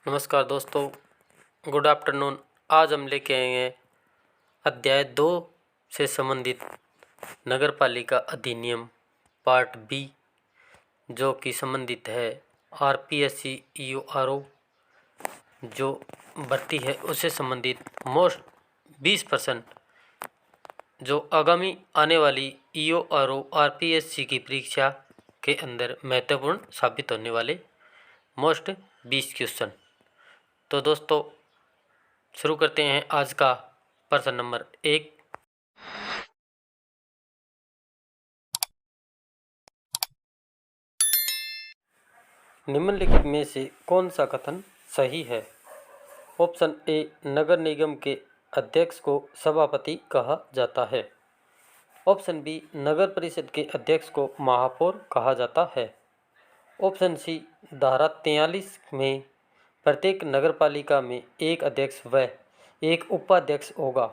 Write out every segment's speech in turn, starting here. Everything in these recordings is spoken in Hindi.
नमस्कार दोस्तों, गुड आफ्टरनून। आज हम लेके आए हैं अध्याय 2 से संबंधित नगरपालिका अधिनियम पार्ट बी, जो कि संबंधित है आरपीएससी ईओआरओ जो भर्ती है उससे संबंधित मोस्ट 20% जो आगामी आने वाली ईओआरओ आरपीएससी की परीक्षा के अंदर महत्वपूर्ण साबित होने वाले मोस्ट 20 क्वेश्चन। तो दोस्तों शुरू करते हैं आज का प्रश्न नंबर 1। निम्नलिखित में से कौन सा कथन सही है? ऑप्शन ए, नगर निगम के अध्यक्ष को सभापति कहा जाता है। ऑप्शन बी, नगर परिषद के अध्यक्ष को महापौर कहा जाता है। ऑप्शन सी, धारा 43 में प्रत्येक नगरपालिका में एक अध्यक्ष व एक उपाध्यक्ष होगा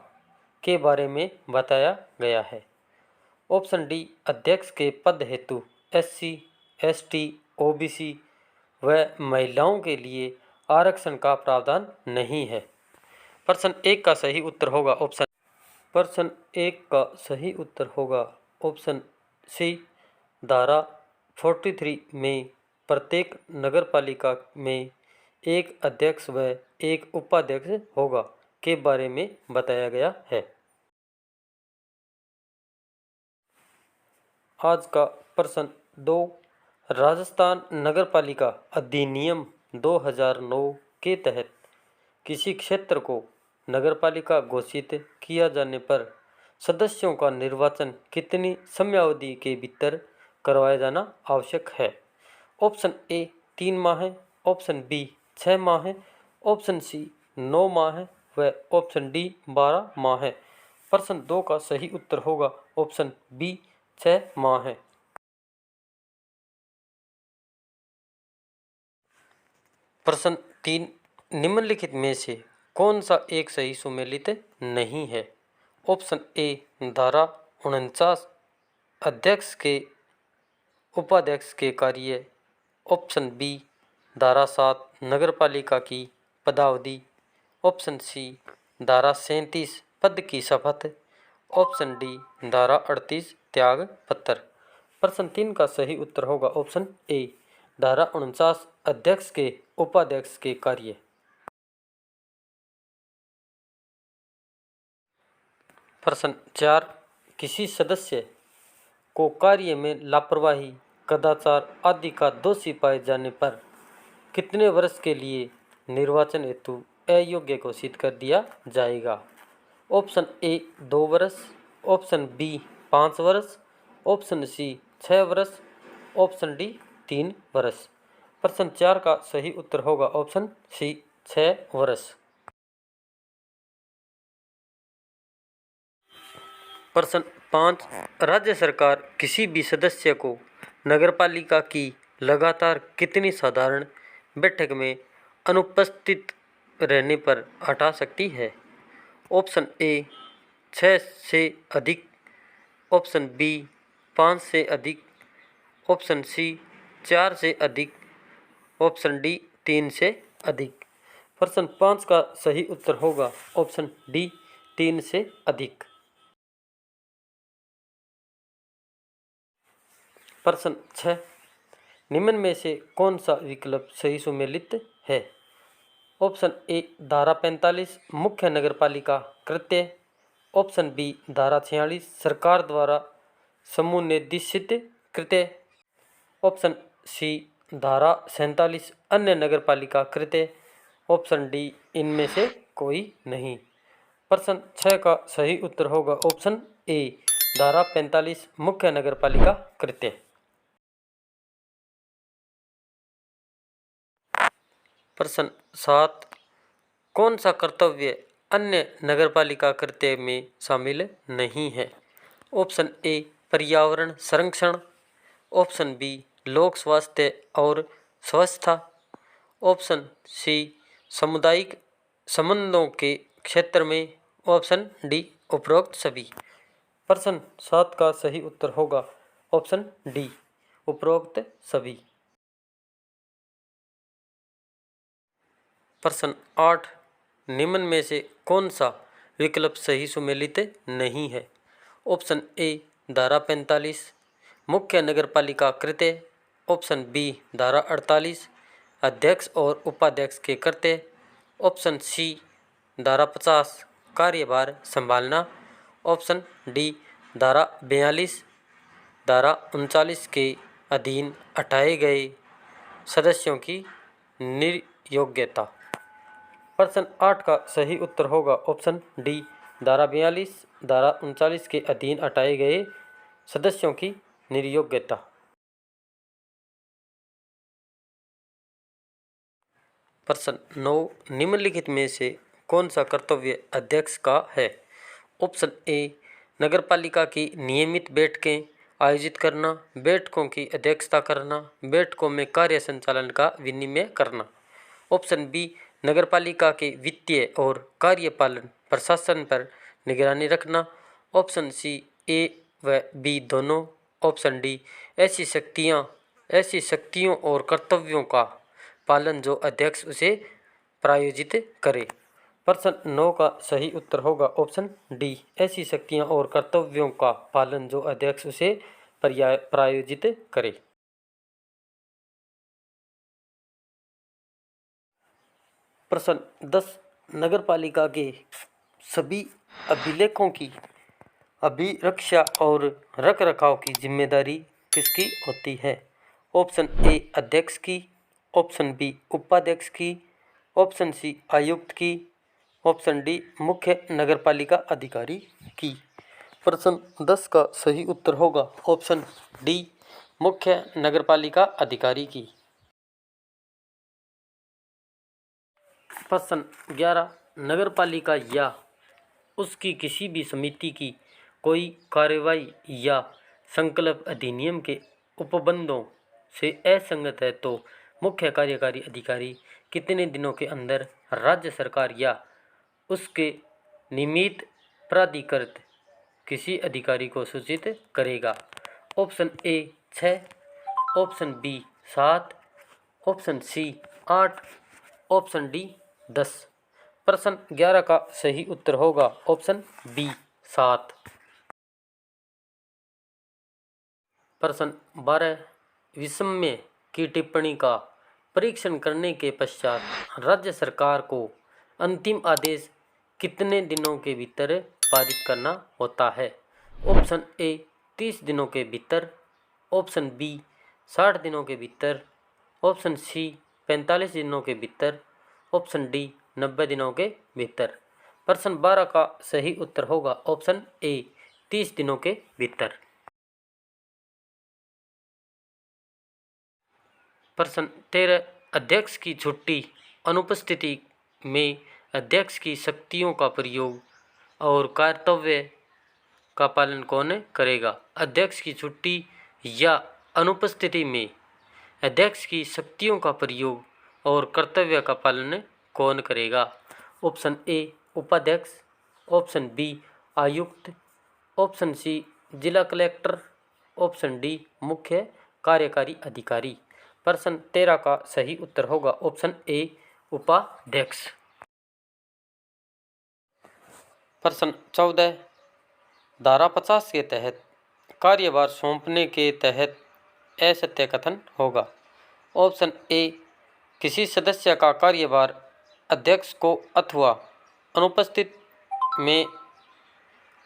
के बारे में बताया गया है। ऑप्शन डी, अध्यक्ष के पद हेतु एससी, एसटी, ओबीसी व महिलाओं के लिए आरक्षण का प्रावधान नहीं है। प्रश्न 1 का सही उत्तर होगा ऑप्शन सी, धारा 43 में प्रत्येक नगरपालिका में एक अध्यक्ष व एक उपाध्यक्ष होगा के बारे में बताया गया है। आज का प्रश्न 2, राजस्थान नगरपालिका अधिनियम 2009 के तहत किसी क्षेत्र को नगरपालिका घोषित किया जाने पर सदस्यों का निर्वाचन कितनी समयावधि के भीतर करवाया जाना आवश्यक है? ऑप्शन ए 3 माह है, ऑप्शन बी 6 माह है, ऑप्शन सी 9 माह है व ऑप्शन डी 12 माह है। प्रश्न 2 का सही उत्तर होगा ऑप्शन बी 6 माह है। प्रश्न 3, निम्नलिखित में से कौन सा एक सही सुमेलित नहीं है? ऑप्शन ए, धारा 49 अध्यक्ष के उपाध्यक्ष के कार्य। ऑप्शन बी, धारा 7 नगरपालिका की पदावधि। ऑप्शन सी, धारा 37 पद की शपथ। ऑप्शन डी, धारा 38 त्याग पत्र। प्रश्न 3 का सही उत्तर होगा ऑप्शन ए, धारा 49 अध्यक्ष के उपाध्यक्ष के कार्य। प्रश्न 4, किसी सदस्य को कार्य में लापरवाही, कदाचार आदि का दोषी पाए जाने पर कितने वर्ष के लिए निर्वाचन हेतु अयोग्य घोषित कर दिया जाएगा? ऑप्शन ए 2 वर्ष, ऑप्शन बी 5 वर्ष, ऑप्शन सी 6 वर्ष, ऑप्शन डी 3 वर्ष। प्रश्न 4 का सही उत्तर होगा ऑप्शन सी 6 वर्ष। प्रश्न 5, राज्य सरकार किसी भी सदस्य को नगरपालिका की लगातार कितनी साधारण बैठक में अनुपस्थित रहने पर हटा सकती है? ऑप्शन ए 6 से अधिक, ऑप्शन बी 5 से अधिक, ऑप्शन सी 4 से अधिक, ऑप्शन डी 3 से अधिक। प्रश्न 5 का सही उत्तर होगा ऑप्शन डी 3 से अधिक। प्रश्न 6, निम्न में से कौन सा विकल्प सही सुमेलित है? ऑप्शन ए, धारा 45 मुख्य नगरपालिका कृत्य। ऑप्शन बी, धारा 46 सरकार द्वारा समूह निर्देशित कृत्य। ऑप्शन सी, धारा 47 अन्य नगरपालिका कृत्य। ऑप्शन डी इनमें से कोई नहीं। प्रश्न 6 का सही उत्तर होगा ऑप्शन ए, धारा 45 मुख्य नगरपालिका कृत्य। प्रश्न 7, कौन सा कर्तव्य अन्य नगरपालिका कृत्य में शामिल नहीं है? ऑप्शन ए, पर्यावरण संरक्षण। ऑप्शन बी, लोक स्वास्थ्य और स्वच्छता। ऑप्शन सी, सामुदायिक संबंधों के क्षेत्र में। ऑप्शन डी, उपरोक्त सभी। प्रश्न 7 का सही उत्तर होगा ऑप्शन डी, उपरोक्त सभी। प्रश्न 8, निम्न में से कौन सा विकल्प सही सुमेलित नहीं है? ऑप्शन ए धारा 45 मुख्य नगरपालिका कृत्य, ऑप्शन बी धारा 48 अध्यक्ष और उपाध्यक्ष के कृत्य, ऑप्शन सी धारा 50 कार्यभार संभालना, ऑप्शन डी धारा 42 धारा 39 के अधीन हटाए गए सदस्यों की निर्योग्यता। प्रश्न 8 का सही उत्तर होगा ऑप्शन डी धारा 42 धारा 39 के अधीन हटाए गए सदस्यों की निर्योग्यता। प्रश्न 9, निम्नलिखित में से कौन सा कर्तव्य अध्यक्ष का है? ऑप्शन ए नगरपालिका की नियमित बैठकें आयोजित करना, बैठकों की अध्यक्षता करना, बैठकों में कार्य संचालन का विनियमन करना, ऑप्शन बी नगरपालिका के वित्तीय और कार्यपालन प्रशासन पर निगरानी रखना, ऑप्शन सी ए व बी दोनों, ऑप्शन डी ऐसी शक्तियों और कर्तव्यों का पालन जो अध्यक्ष उसे प्रायोजित करे। प्रश्न 9 का सही उत्तर होगा ऑप्शन डी ऐसी शक्तियां और कर्तव्यों का पालन जो अध्यक्ष उसे प्रायोजित करे। प्रश्न 10, नगरपालिका के सभी अभिलेखों की अभिरक्षा और रखरखाव की जिम्मेदारी किसकी होती है? ऑप्शन ए अध्यक्ष की, ऑप्शन बी उपाध्यक्ष की, ऑप्शन सी आयुक्त की, ऑप्शन डी मुख्य नगरपालिका अधिकारी की। प्रश्न 10 का सही उत्तर होगा ऑप्शन डी मुख्य नगरपालिका अधिकारी की। प्रश्न 11, नगरपालिका या उसकी किसी भी समिति की कोई कार्रवाई या संकल्प अधिनियम के उपबंधों से असंगत है तो मुख्य कार्यकारी अधिकारी कितने दिनों के अंदर राज्य सरकार या उसके नियमित प्राधिकृत किसी अधिकारी को सूचित करेगा? Option A 6, option B 7, option C 8, option D 10। प्रश्न 11 का सही उत्तर होगा ऑप्शन बी 7। प्रश्न 12, विषम्य की टिप्पणी का परीक्षण करने के पश्चात राज्य सरकार को अंतिम आदेश कितने दिनों के भीतर पारित करना होता है? ऑप्शन ए 30 दिनों के भीतर, ऑप्शन बी 60 दिनों के भीतर, ऑप्शन सी 45 दिनों के भीतर, ऑप्शन डी 90 दिनों के भीतर। प्रश्न 12 का सही उत्तर होगा ऑप्शन ए 30 दिनों के भीतर। प्रश्न 13, अध्यक्ष की छुट्टी अनुपस्थिति में अध्यक्ष की शक्तियों का प्रयोग और कर्तव्य का पालन कौन करेगा? अध्यक्ष की छुट्टी या अनुपस्थिति में अध्यक्ष की शक्तियों का प्रयोग और कर्तव्य का पालन कौन करेगा? ऑप्शन ए उपाध्यक्ष, ऑप्शन बी आयुक्त, ऑप्शन सी जिला कलेक्टर, ऑप्शन डी मुख्य कार्यकारी अधिकारी। प्रश्न 13 का सही उत्तर होगा ऑप्शन ए उपाध्यक्ष। प्रश्न 14, धारा 50 के तहत कार्यभार सौंपने के तहत असत्य कथन होगा। ऑप्शन ए किसी सदस्य का कार्यभार अध्यक्ष को अथवा अनुपस्थित में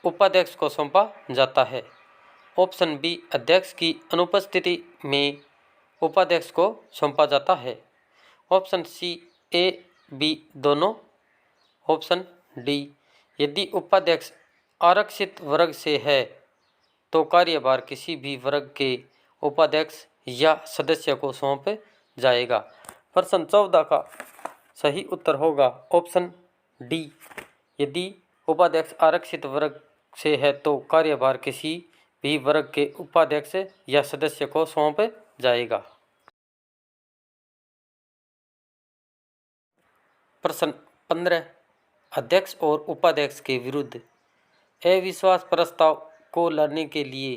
उपाध्यक्ष को सौंपा जाता है। ऑप्शन बी अध्यक्ष की अनुपस्थिति में उपाध्यक्ष को सौंपा जाता है। ऑप्शन सी ए बी दोनों, ऑप्शन डी यदि उपाध्यक्ष आरक्षित वर्ग से है तो कार्यभार किसी भी वर्ग के उपाध्यक्ष या सदस्य को सौंप जाएगा। प्रश्न 14 का सही उत्तर होगा ऑप्शन डी यदि उपाध्यक्ष आरक्षित वर्ग से है तो कार्यभार किसी भी वर्ग के उपाध्यक्ष या सदस्य को सौंप जाएगा। प्रश्न 15, अध्यक्ष और उपाध्यक्ष के विरुद्ध अविश्वास प्रस्ताव को लाने के लिए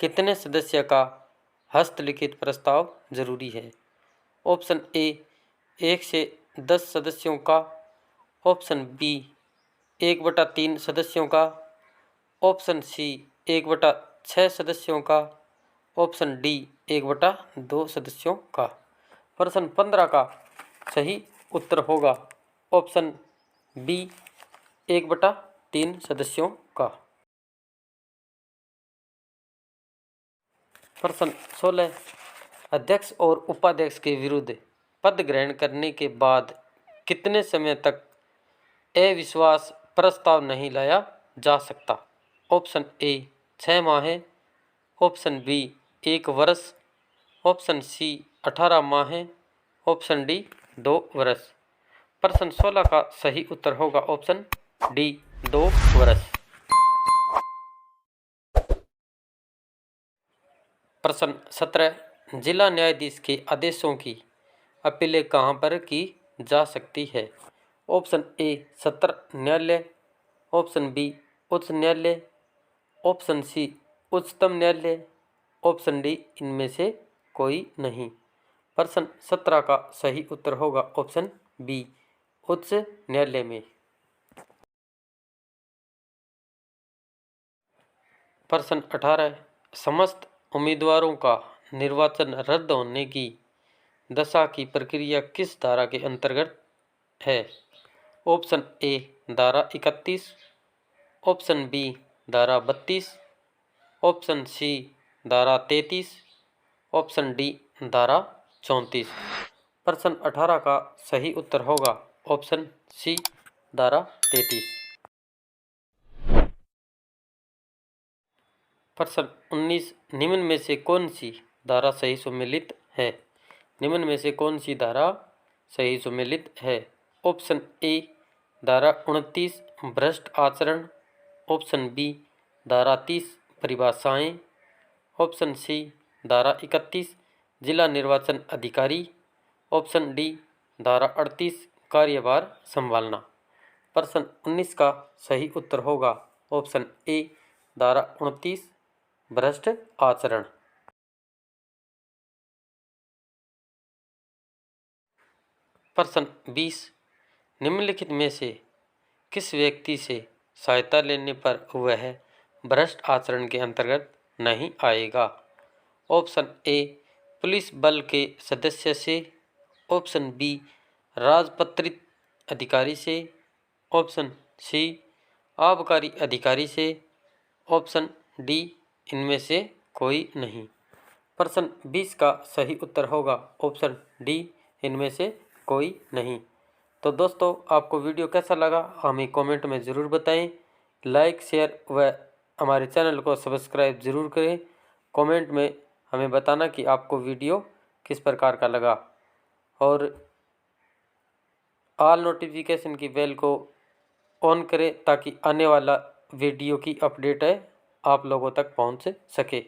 कितने सदस्य का हस्तलिखित प्रस्ताव जरूरी है? ऑप्शन ए 1 से 10 सदस्यों का, ऑप्शन बी 1/3 सदस्यों का, ऑप्शन सी 1/6 सदस्यों का, ऑप्शन डी 1/2 सदस्यों का। प्रश्न 15 का सही उत्तर होगा ऑप्शन बी 1/3 सदस्यों का। प्रश्न 16 अध्यक्ष और उपाध्यक्ष के विरुद्ध पद ग्रहण करने के बाद कितने समय तक अविश्वास प्रस्ताव नहीं लाया जा सकता। ऑप्शन ए 6 माह है, ऑप्शन बी 1 वर्ष, ऑप्शन सी 18 माह है, ऑप्शन डी 2 वर्ष। प्रश्न 16 का सही उत्तर होगा ऑप्शन डी 2 वर्ष। प्रश्न 17 जिला न्यायाधीश के आदेशों की अपीलें कहाँ पर की जा सकती है। ऑप्शन ए सत्र न्यायालय, ऑप्शन बी उच्च न्यायालय, ऑप्शन सी उच्चतम न्यायालय, ऑप्शन डी इनमें से कोई नहीं। प्रश्न 17 का सही उत्तर होगा ऑप्शन बी उच्च न्यायालय में। प्रश्न 18 समस्त उम्मीदवारों का निर्वाचन रद्द होने की दशा की प्रक्रिया किस धारा के अंतर्गत है। ऑप्शन ए धारा 31, ऑप्शन बी धारा 32, ऑप्शन सी धारा 33, ऑप्शन डी धारा 34। प्रश्न 18 का सही उत्तर होगा ऑप्शन सी धारा 33। प्रश्न 19 निम्न में से कौन सी धारा सही सम्मिलित है। निम्न में से कौन सी धारा सही सम्मिलित है। ऑप्शन ए धारा 29 भ्रष्ट आचरण, ऑप्शन बी धारा 30 परिभाषाएं, ऑप्शन सी धारा 31 जिला निर्वाचन अधिकारी, ऑप्शन डी धारा 38 कार्यभार संभालना। प्रश्न 19 का सही उत्तर होगा ऑप्शन ए धारा 29 भ्रष्ट आचरण। प्रश्न 20 निम्नलिखित में से किस व्यक्ति से सहायता लेने पर वह भ्रष्ट आचरण के अंतर्गत नहीं आएगा। ऑप्शन ए पुलिस बल के सदस्य से, ऑप्शन बी राजपत्रित अधिकारी से, ऑप्शन सी आबकारी अधिकारी से, ऑप्शन डी इनमें से कोई नहीं। प्रश्न 20 का सही उत्तर होगा ऑप्शन डी इनमें से कोई नहीं। तो दोस्तों आपको वीडियो कैसा लगा हमें कमेंट में ज़रूर बताएं। लाइक शेयर व हमारे चैनल को सब्सक्राइब ज़रूर करें। कमेंट में हमें बताना कि आपको वीडियो किस प्रकार का लगा और ऑल नोटिफिकेशन की बेल को ऑन करें ताकि आने वाला वीडियो की अपडेट है आप लोगों तक पहुंच सके।